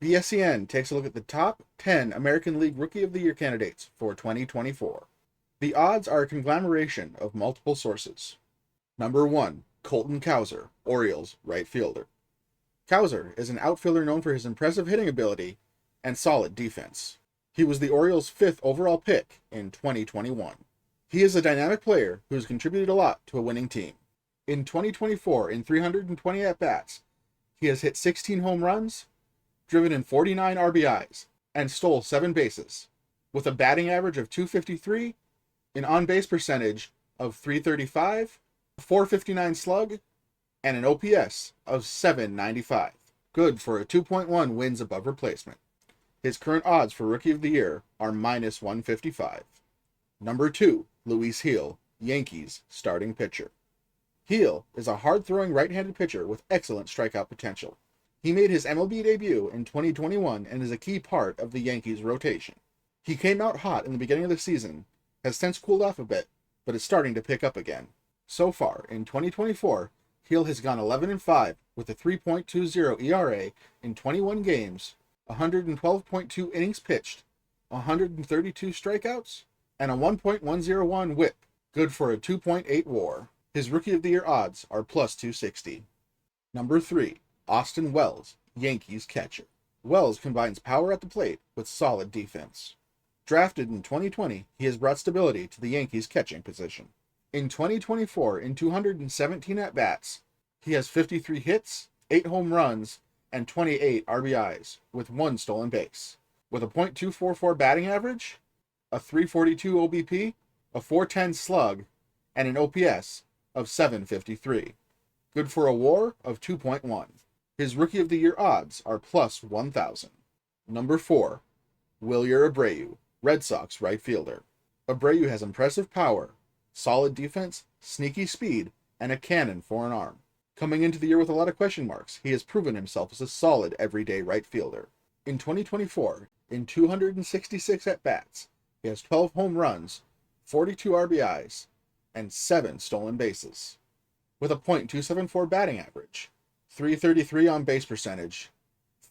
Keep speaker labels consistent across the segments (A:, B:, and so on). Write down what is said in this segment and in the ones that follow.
A: BSEN takes a look at the top 10 American League Rookie of the Year candidates for 2024. The odds are a conglomeration of multiple sources. Number 1, Colton Cowser, Orioles right fielder. Cowser is an outfielder known for his impressive hitting ability and solid defense. He was the Orioles' 5th overall pick in 2021. He is a dynamic player who has contributed a lot to a winning team. In 2024, in 320 at-bats, he has hit 16 home runs, driven in 49 RBIs, and stole 7 bases, with a batting average of .253, an on-base percentage of .335, a .459 slug, and an OPS of .795. Good for a 2.1 wins above replacement. His current odds for Rookie of the Year are -155. Number 2, Luis Gil, Yankees starting pitcher. Gil is a hard-throwing right-handed pitcher with excellent strikeout potential. He made his MLB debut in 2021 and is a key part of the Yankees' rotation. He came out hot in the beginning of the season, has since cooled off a bit, but is starting to pick up again. So far, in 2024, Gil has gone 11-5 with a 3.20 ERA in 21 games, 112.2 innings pitched, 132 strikeouts, and a 1.101 whip, good for a 2.8 WAR. His Rookie of the Year odds are +260. Number 3, Austin Wells, Yankees catcher. Wells combines power at the plate with solid defense. Drafted in 2020, he has brought stability to the Yankees catching position. In 2024, in 217 at-bats, he has 53 hits, 8 home runs, and 28 RBIs, with 1 stolen base. With a .244 batting average, a .342 OBP, a .410 slug, and an OPS of .753. Good for a WAR of 2.1. His Rookie of the Year odds are +1000. Number 4, Wilyer Abreu, Red Sox right fielder. Abreu has impressive power, solid defense, sneaky speed, and a cannon for an arm. Coming into the year with a lot of question marks, he has proven himself as a solid everyday right fielder. In 2024, in 266 at-bats, he has 12 home runs, 42 RBIs, and 7 stolen bases. With a .274 batting average, .333 on base percentage,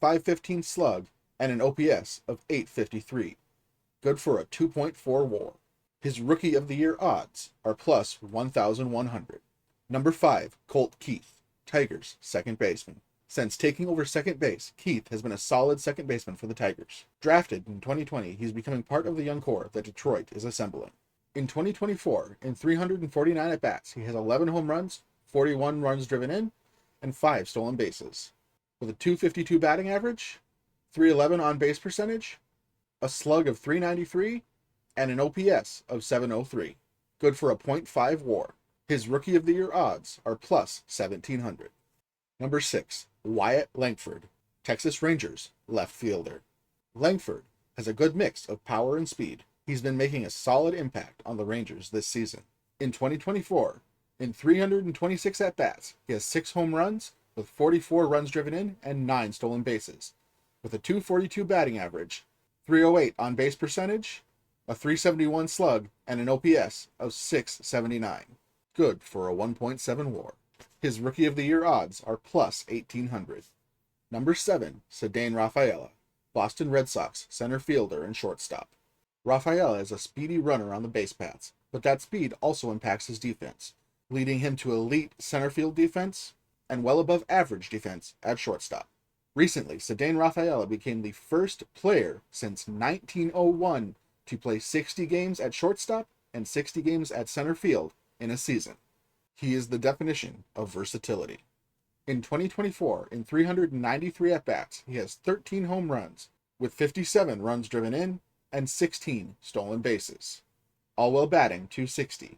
A: .515 slug, and an OPS of .853. Good for a 2.4 WAR. His Rookie of the Year odds are +1100. Number 5, Colt Keith, Tigers second baseman. Since taking over second base, Keith has been a solid second baseman for the Tigers. Drafted in 2020, he's becoming part of the young core that Detroit is assembling. In 2024, in 349 at-bats, he has 11 home runs, 41 runs driven in, and 5 stolen bases. With a .252 batting average, .311 on-base percentage, a slug of .393, and an OPS of .703. Good for a .5 WAR. His Rookie of the Year odds are +1700. Number 6, Wyatt Langford, Texas Rangers left fielder. Langford has a good mix of power and speed. He's been making a solid impact on the Rangers this season. In 2024, in 326 at-bats, he has 6 home runs with 44 runs driven in and 9 stolen bases. With a .242 batting average, .308 on-base percentage, a .371 slug, and an OPS of .679. Good for a 1.7 WAR. His Rookie of the Year odds are +1800. Number 7, Ceddanne Rafaela, Boston Red Sox center fielder and shortstop. Rafaela is a speedy runner on the base paths, but that speed also impacts his defense, leading him to elite center field defense and well above average defense at shortstop. Recently, Ceddanne Rafaela became the first player since 1901 to play 60 games at shortstop and 60 games at center field in a season. He is the definition of versatility. In 2024, in 393 at-bats, he has 13 home runs, with 57 runs driven in and 16 stolen bases, all while batting .260,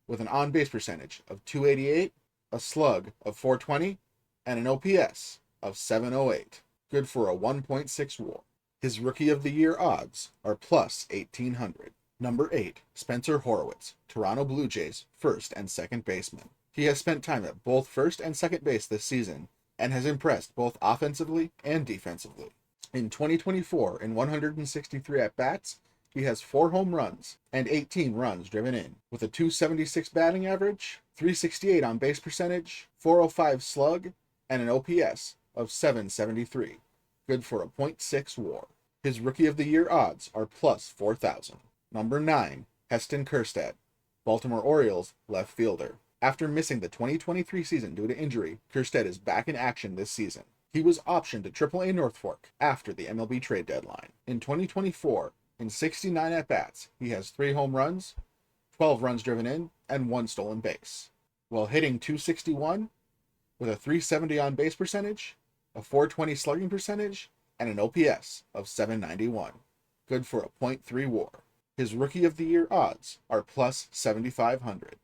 A: with an on-base percentage of .288, a slug of .420, and an OPS of .708. Good for a 1.6 WAR. His Rookie of the Year odds are +1800. Number 8, Spencer Horwitz, Toronto Blue Jays first and second baseman. He has spent time at both first and second base this season and has impressed both offensively and defensively. In 2024, in 163 at-bats, he has 4 home runs and 18 runs driven in, with a .276 batting average, .368 on base percentage, .405 slug, and an OPS of .773. good for a .6 WAR. His Rookie of the Year odds are plus 4,000. Number 9, Heston Kjerstad, Baltimore Orioles left fielder. After missing the 2023 season due to injury, Kjerstad is back in action this season. He was optioned to AAA North Fork after the MLB trade deadline. In 2024, in 69 at-bats, he has 3 home runs, 12 runs driven in, and 1 stolen base, while hitting .261 with a .370 on-base percentage, a .420 slugging percentage, and an OPS of .791, good for a .3 WAR. His Rookie of the Year odds are plus 7,500.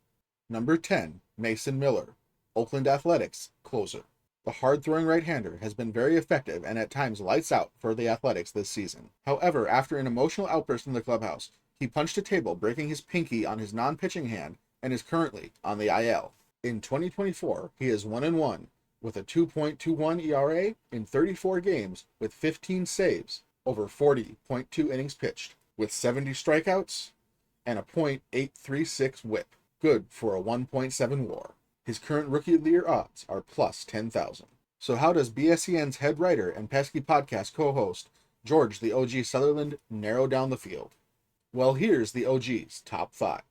A: Number 10, Mason Miller, Oakland Athletics closer. The hard-throwing right-hander has been very effective and at times lights out for the Athletics this season. However, after an emotional outburst in the clubhouse, he punched a table, breaking his pinky on his non-pitching hand, and is currently on the IL. In 2024, he is 1-1 with a 2.21 ERA in 34 games with 15 saves over 40.2 innings pitched, with 70 strikeouts and a .836 WHIP, good for a 1.7 WAR. His current Rookie of the Year odds are plus 10,000. So how does BSEN's head writer and pesky podcast co-host George the OG Sutherland narrow down the field? Well, here's the OG's top 5.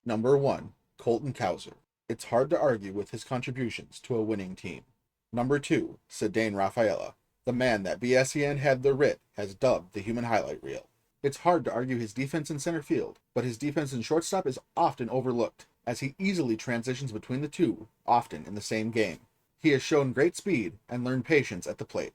A: Number 1, Colton Cowser. It's hard to argue with his contributions to a winning team. Number 2, Ceddanne Rafaela. The man that BSEN had the writ has dubbed the human highlight reel. It's hard to argue his defense in center field, but his defense in shortstop is often overlooked, as he easily transitions between the two, often in the same game. He has shown great speed and learned patience at the plate.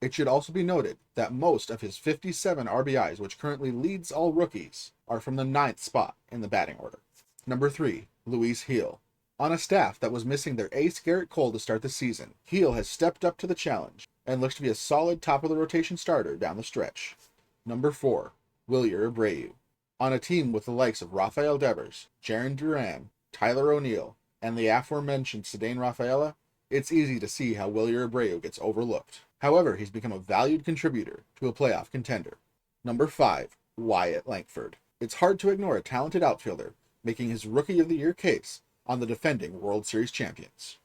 A: It should also be noted that most of his 57 RBIs, which currently leads all rookies, are from the 9th spot in the batting order. Number 3, Luis Gil. On a staff that was missing their ace Garrett Cole to start the season, Gil has stepped up to the challenge and looks to be a solid top-of-the-rotation starter down the stretch. Number 4, Wilyer Abreu. On a team with the likes of Rafael Devers, Jarren Duran, Tyler O'Neill, and the aforementioned Ceddanne Rafaela, it's easy to see how Wilyer Abreu gets overlooked. However, he's become a valued contributor to a playoff contender. Number 5, Wyatt Langford. It's hard to ignore a talented outfielder making his Rookie of the Year case on the defending World Series champions.